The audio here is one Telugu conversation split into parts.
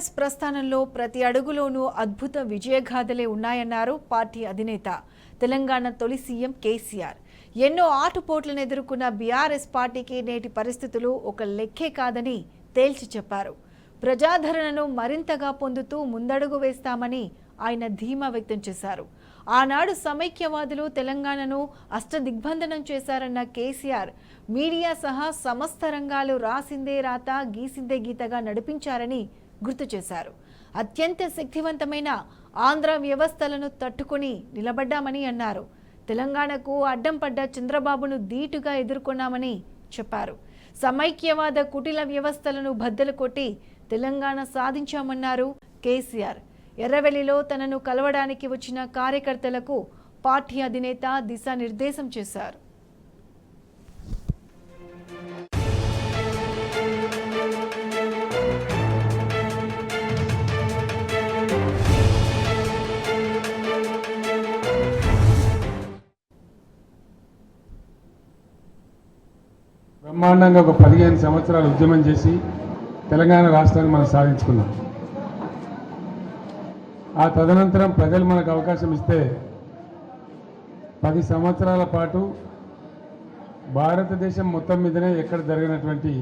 బీఆర్ఎస్ ప్రస్థానంలో ప్రతి అడుగులోనూ అద్భుత విజయగాథలే ఉన్నాయన్నారు పార్టీ అధినేత తెలంగాణ తొలి సీఎం కేసీఆర్. ఎన్నో ఆటుపోట్లను ఎదుర్కొన్న బీఆర్ఎస్ పార్టీకి నేటి పరిస్థితులు ఒక లెక్కే కాదని తేల్చి చెప్పారు. ప్రజాదరణను మరింతగా పొందుతూ ముందడుగు వేస్తామని ఆయన ధీమా వ్యక్తం చేశారు. ఆనాడు సమైక్యవాదులు తెలంగాణను అష్టదిగ్బంధనం చేశారన్న కేసీఆర్ మీడియా సహా సమస్త రంగాలు రాసిందే రాత గీసిందే గీతగా నడిపించారని గుర్తు చేశారు. అత్యంత శక్తివంతమైన ఆంధ్ర వ్యవస్థలను తట్టుకొని నిలబడ్డామని అన్నారు. తెలంగాణకు అడ్డం పడ్డ చంద్రబాబును ధీటుగా ఎదుర్కొన్నామని చెప్పారు. సమైక్యవాద కుటిల వ్యవస్థలను బద్దలు కొట్టి తెలంగాణ సాధించామన్నారు కేసీఆర్. ఎర్రవెల్లిలో తనను కలవడానికి వచ్చిన కార్యకర్తలకు పార్టీ అధినేత దిశానిర్దేశం చేశారు. బ్రహ్మాండంగా ఒక 15 సంవత్సరాలు ఉద్యమం చేసి తెలంగాణ రాష్ట్రాన్ని మనం సాధించుకున్నాం. ఆ తదనంతరం ప్రజలు మనకు అవకాశం ఇస్తే 10 సంవత్సరాల పాటు భారతదేశం మొత్తం మీదనే ఎక్కడ జరిగినటువంటి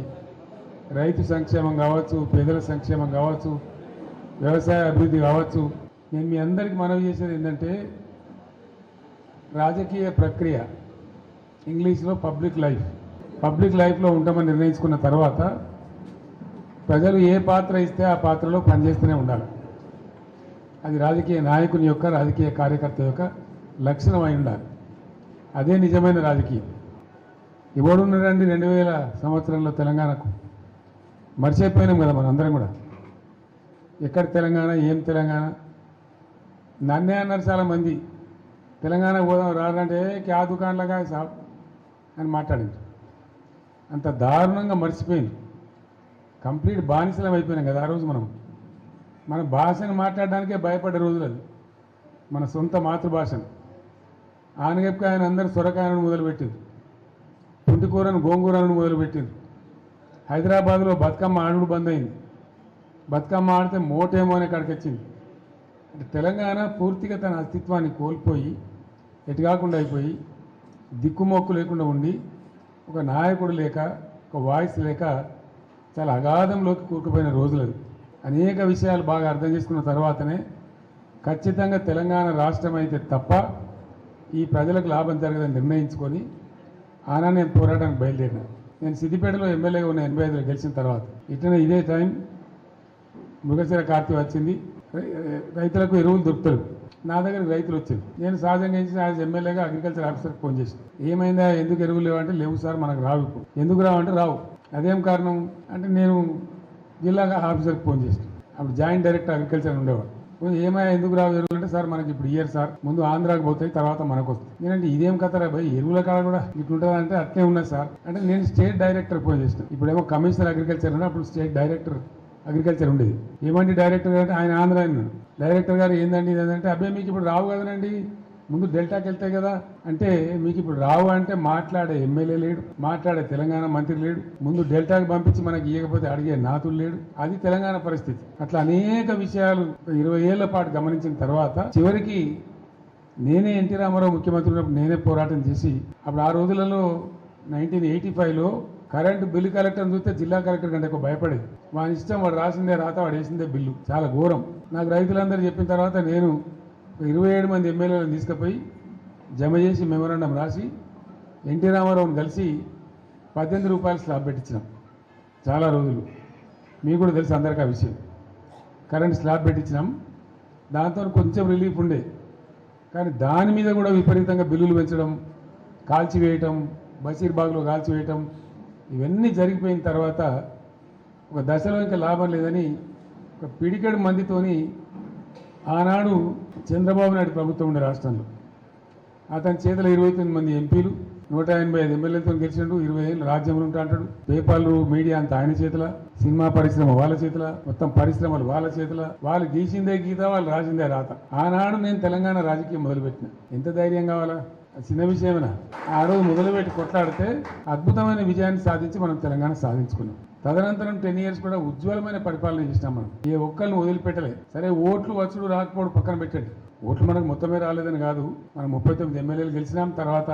రైతు సంక్షేమం కావచ్చు, పేదల సంక్షేమం కావచ్చు, వ్యవసాయ అభివృద్ధి కావచ్చు. నేను మీ అందరికీ మనవి చేసేది ఏంటంటే రాజకీయ ప్రక్రియ, ఇంగ్లీష్లో పబ్లిక్ లైఫ్లో ఉంటామని నిర్ణయించుకున్న తర్వాత ప్రజలు ఏ పాత్ర ఇస్తే ఆ పాత్రలో పనిచేస్తూనే ఉండాలి. అది రాజకీయ నాయకుని యొక్క, రాజకీయ కార్యకర్త యొక్క లక్షణం అయి ఉండాలి. అదే నిజమైన రాజకీయం. ఇవ్వడున్నారండి 2000 సంవత్సరంలో తెలంగాణకు మర్చిపోయినాం కదా మనం అందరం కూడా. ఎక్కడ తెలంగాణ, ఏం తెలంగాణ? నన్నే అన్నారు చాలామంది, తెలంగాణ పోదాం రాదంటే క్యా దుకాణంలాగా సాబ్ అని మాట్లాడింది. అంత దారుణంగా మర్చిపోయింది. కంప్లీట్ బానిసలం అయిపోయినాం కదా ఆ రోజు. మన భాషను మాట్లాడడానికే భయపడే రోజులు అది. మన సొంత మాతృభాషను ఆనగెప్పుకు ఆయన అందరూ సొరకాయను మొదలుపెట్టింది, పుంటికూరను గోంగూరను మొదలుపెట్టింది. హైదరాబాద్లో బతుకమ్మ ఆడుడు బంద్ అయింది. బతుకమ్మ ఆడితే మోటేమో అనే కాడికి వచ్చింది. అంటే తెలంగాణ పూర్తిగా తన అస్తిత్వాన్ని కోల్పోయి ఎటు కాకుండా అయిపోయి దిక్కుమొక్కు లేకుండా ఉండి ఒక నాయకుడు లేక, ఒక వాయిస్ లేక చాలా అగాధంలోకి కూరుకుపోయిన రోజులు అది. అనేక విషయాలు బాగా అర్థం చేసుకున్న తర్వాతనే ఖచ్చితంగా తెలంగాణ రాష్ట్రం అయితే తప్ప ఈ ప్రజలకు లాభం జరగదని నిర్ణయించుకొని ఆనాడు నేను పోరాటానికి బయలుదేరినా. నేను సిద్దిపేటలో ఎమ్మెల్యేగా ఉన్న 85లో గెలిచిన తర్వాత ఇట్లనే ఇదే టైం మృగశిర కార్తీ వచ్చింది. రైతులకు ఎరువులు దొరుకుతారు. నా దగ్గరికి రైతులు వచ్చింది. నేను సహజంగా యాజ్ ఎమ్మెల్యేగా అగ్రికల్చర్ ఆఫీసర్కి ఫోన్ చేసి, ఏమైందా, ఎందుకు ఎరువులు లేవంటే లేవు సార్ మనకు రావు. ఎందుకు రావంటే రావు. అదేం కారణం అంటే నేను జిల్లా ఆఫీసర్కి ఫోన్ చేసి, అప్పుడు జాయింట్ డైరెక్టర్ అగ్రికల్చర్ ఉండేవాడు. ఏమైనా ఎందుకు రావు ఎరువులు అంటే, సార్ మనకి ఇప్పుడు ఇయర్ సార్, ముందు ఆంధ్రాకి పోతాయి తర్వాత మనకు వస్తాయి. నేనంటే ఇదేం కథరా భయ్, ఎరువుల కాడ కూడా ఇట్లుంటుందా అంటే అట్లే ఉన్నది సార్ అంటే, నేను స్టేట్ డైరెక్టర్ ఫోన్ చేసిన. ఇప్పుడేమో కమిషనర్ అగ్రికల్చర్ ఉన్నా, అప్పుడు స్టేట్ డైరెక్టర్ అగ్రికల్చర్ ఉండేది. ఏమంటే డైరెక్టర్ గారు అంటే ఆయన ఆంధ్ర అన్నాడు. డైరెక్టర్ గారు ఏందండి ఇదంటే, అబ్బాయి మీకు ఇప్పుడు రావు కదనండి, ముందు డెల్టాకి వెళ్తాయి కదా అంటే, మీకు ఇప్పుడు రావు అంటే మాట్లాడే ఎమ్మెల్యే లేడు, మాట్లాడే తెలంగాణ మంత్రి లేడు, ముందు డెల్టాకి పంపించి మనకి ఇవ్వకపోతే అడిగే నాతులు లేడు. అది తెలంగాణ పరిస్థితి. అట్లా అనేక విషయాలు 20 ఏళ్ల పాటు గమనించిన తర్వాత చివరికి నేనే ఎన్టీ రామారావు ముఖ్యమంత్రి ఉన్నప్పుడు నేనే పోరాటం చేసి, అప్పుడు ఆ రోజులలో 1985లో కరెంటు బిల్లు కలెక్టర్ని చూస్తే జిల్లా కలెక్టర్ కంటే ఎక్కువ భయపడేది. వాని ఇష్టం, వాడు రాసిందే రాత, వాడు వేసిందే బిల్లు. చాలా ఘోరం. నాకు రైతులందరూ చెప్పిన తర్వాత నేను 27 మంది ఎమ్మెల్యేలను తీసుకుపోయి జమ చేసి మెమోరాండం రాసి ఎన్టీ రామారావుని కలిసి 18 రూపాయలు స్లాబ్ పెట్టించినాం. చాలా రోజులు మీకు కూడా తెలుసు అందరికీ ఆ విషయం. కరెంట్ స్లాబ్ పెట్టించినాం. దాంతో కొంచెం రిలీఫ్ ఉండే, కానీ దాని మీద కూడా విపరీతంగా బిల్లులు పెంచడం, కాల్చివేయటం, బషీర్బాగ్లో కాల్చివేయటం, ఇవన్నీ జరిగిపోయిన తర్వాత ఒక దశలో ఇంకా లాభం లేదని ఒక పిడికెడు మందితోని ఆనాడు చంద్రబాబు నాయుడు ప్రభుత్వం ఉండే రాష్ట్రంలో అతని చేతిలో 29 మంది ఎంపీలు, 185 ఎమ్మెల్యేలతో గెలిచిండు. 20 ఏళ్ళు రాజ్యంలో ఉంటా అంటాడు. పేపర్లు, మీడియా అంతా ఆయన చేతిలో, సినిమా పరిశ్రమ వాళ్ళ చేతిలో, మొత్తం పరిశ్రమలు వాళ్ళ చేతిలో. వాళ్ళు గీసిందే గీత, వాళ్ళు రాసిందే రాత. ఆనాడు నేను తెలంగాణ రాజకీయం మొదలుపెట్టిన. ఎంత ధైర్యం కావాలా? చిన్న విషయమేనా? ఆ రోజు మొదలుపెట్టి కొట్లాడితే అద్భుతమైన విజయాన్ని సాధించి మనం తెలంగాణ సాధించుకున్నాం. తదనంతరం 10 years కూడా ఉజ్వలమైన పరిపాలన చేసినాం మనం. ఏ ఒక్కరిని వదిలిపెట్టలేదు. సరే ఓట్లు వచ్చుడు రాకపోవడం పక్కన పెట్టండి. ఓట్లు మనకు మొత్తమే రాలేదని కాదు, మనం 39 ఎమ్మెల్యేలు గెలిచినాం. తర్వాత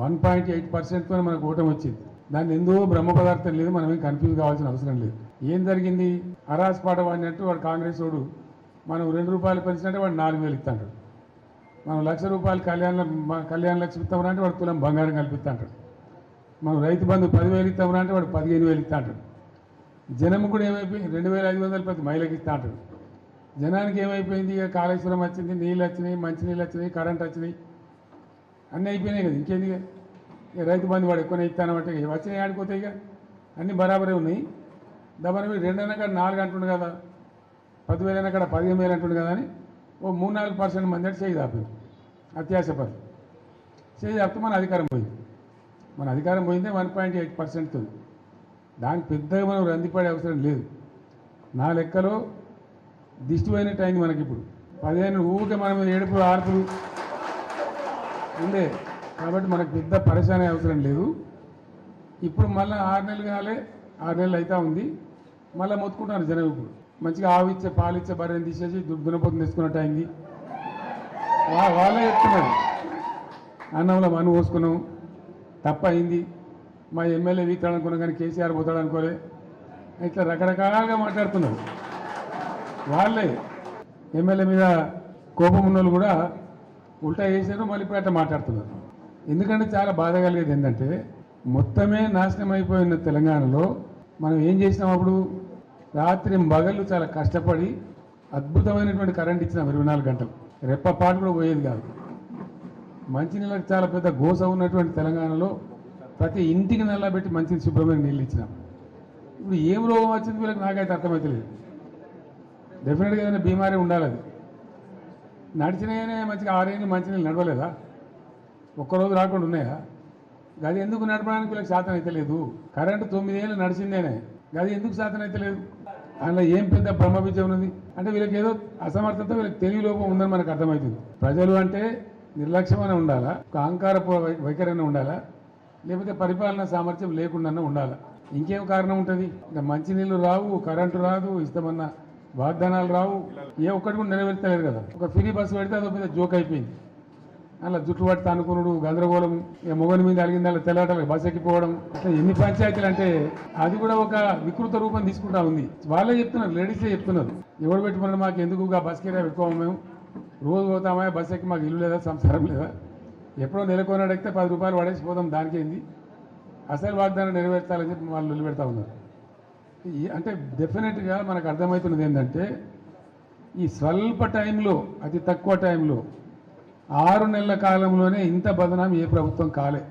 1.8%తో మనకు ఓటమి వచ్చింది. దాన్ని ఎందుకో బ్రహ్మ పదార్థం లేదు, మనం ఏం కన్ఫ్యూజ్ కావాల్సిన అవసరం లేదు. ఏం జరిగింది? అరాస్ పాట వాడినట్టు వాడు కాంగ్రెస్ వాడు మనం 2 రూపాయలు పెంచినట్టే వాడు 4,000 ఇస్తాడు. మనం ₹1,00,000 కళ్యాణ లక్ష్మి ఇస్తామని అంటే వాడు తులం బంగారం కల్పిస్తాడు. మనం రైతు బంధు 10,000 ఇస్తామని అంటే వాడు 15,000 ఇస్తాడు. జనం కూడా ఏమైపోయింది? 2,500 ప్రతి మహిళకి ఇస్తా అంటాడు. జనానికి ఏమైపోయింది? ఇక కాళేశ్వరం వచ్చింది, నీళ్ళు వచ్చినాయి, మంచినీళ్ళు వచ్చినాయి, కరెంట్ వచ్చినాయి, అన్నీ అయిపోయినాయి కదా. ఇంకేంది? ఇక రైతు బంధు వాడు ఎక్కువనే ఇస్తానంటే వచ్చినాయి ఆడిపోతాయి. ఇక అన్నీ బరాబరే ఉన్నాయి. దబ్బన మీరు 2 అన్న కాడ 4 అంటుండు కదా, 10,000 అన్న కాడ 15,000 అంటుండు కదా అని ఓ 3-4% మంది అంటే చేయి దాపారు. అత్యాశపడి చేయి దాపితే మన అధికారం పోయింది. మన అధికారం పోయిందే 1.8%. దానికి పెద్దగా మనం రందిపడే అవసరం లేదు. నా లెక్కలో దిష్టి పోయినట్టు అయింది మనకి. ఇప్పుడు 15 ఊరికే మన మీద ఏడుపులు ఆర్పులు ఉండే కాబట్టి మనకు పెద్ద పరిశానే అవసరం లేదు. ఇప్పుడు మళ్ళీ 6 నెలలు కాలే, 6 నెలలు అవుతా ఉంది. మళ్ళీ మొత్తుకుంటున్నారు జనం. ఇప్పుడు మంచిగా ఆవిచ్చే పాలిచ్చే బర్రెని తీసేసి దున్నపోతుని తెచ్చుకున్నట్టు అయింది. వాళ్ళే చెప్తున్నారు అన్నంలో మను పోసుకున్నాం, తప్ప అయింది, మా ఎమ్మెల్యే వీతాడు అనుకున్నాం కానీ కేసీఆర్ పోతాడు అనుకోలే, ఇట్లా రకరకాలుగా మాట్లాడుతున్నారు. వాళ్ళే ఎమ్మెల్యే మీద కోపం ఉన్నోళ్ళు కూడా ఉల్టా చేశారు, మళ్ళీ ఇప్పుడు అట్లా మాట్లాడుతున్నారు. ఎందుకంటే చాలా బాధ కలిగేది ఏంటంటే మొత్తమే నాశనం అయిపోయిన తెలంగాణలో మనం ఏం చేసినాం? అప్పుడు రాత్రి మగళ్ళు చాలా కష్టపడి అద్భుతమైనటువంటి కరెంట్ ఇచ్చినాం 24 గంటలు. రెప్పపాటు కూడా పోయేది కాదు. మంచినీళ్ళకి చాలా పెద్ద గోస ఉన్నటువంటి తెలంగాణలో ప్రతి ఇంటికి నల్లబెట్టి మంచి శుభ్రమైన నీళ్ళు ఇచ్చినాం. ఇప్పుడు ఏం రోగం వచ్చింది వీళ్ళకి నాకైతే అర్థమవుతలేదు. డెఫినెట్గా ఏదైనా బీమారీ ఉండాలి. అది నడిచినాయనే మంచిగా 6 ఏళ్ళు మంచినీళ్ళు నడవలేదా? ఒక్కరోజు రాకుండా ఉన్నాయా? గది ఎందుకు నడపడానికి వీళ్ళకి శాతం అయితే లేదు. కరెంటు 9 ఏళ్ళు నడిచిందేనే, గది ఎందుకు శాతం అయితే లేదు? అందులో ఏం పెద్ద బ్రహ్మ విద్య ఉన్నది అంటే వీళ్ళకి ఏదో అసమర్థత, వీళ్ళకి తెలివి లోపం ఉందని మనకు అర్థమవుతుంది. ప్రజలు అంటే నిర్లక్ష్యమైన ఉండాలా, ఒక అహంకార వైఖరైనా ఉండాలా, లేకపోతే పరిపాలనా సామర్థ్యం లేకుండా ఉండాలా. ఇంకేం కారణం ఉంటుంది? ఇంకా మంచినీళ్ళు రావు, కరెంటు రాదు, ఇస్తామన్న వాగ్దానాలు రావు, ఏ ఒక్కటి కూడా నెరవేర్తలేరు కదా. ఒక ఫ్రీ బస్సు పెడితే అదో పెద్ద జోక్ అయిపోయింది. అలా జుట్టు పట్టి అనుకున్నాడు, గందరగోళం, ఇక మొగని మీద అలిగింది, అలా తెల్లటలకు బస్సు ఎక్కిపోవడం, అట్లా ఎన్ని పంచాయతీలు అంటే అది కూడా ఒక వికృత రూపం తీసుకుంటా ఉంది. వాళ్ళే చెప్తున్నారు, లేడీసే చెప్తున్నారు, ఎవరు పెట్టుకున్నాడు మాకు ఎందుకు బస్ కిరాయి ఎక్కువ, మేము రోజు పోతామా బస్ ఎక్కి, మాకు ఇల్లు లేదా, సంసారం లేదా, ఎప్పుడో నెలకొన్నాడు ఎక్కితే 10 రూపాయలు పడేసిపోతాం, దానికి ఏంది, అసలు వాగ్దానం నెరవేర్చాలని చెప్పి వాళ్ళు నిలు పెడతా ఉన్నారు. అంటే డెఫినెట్గా మనకు అర్థమవుతున్నది ఏంటంటే ఈ స్వల్ప టైంలో, అతి తక్కువ టైంలో 6 నెలల కాలంలోనే ఇంత బదనాం ఏ ప్రభుత్వం కాలే.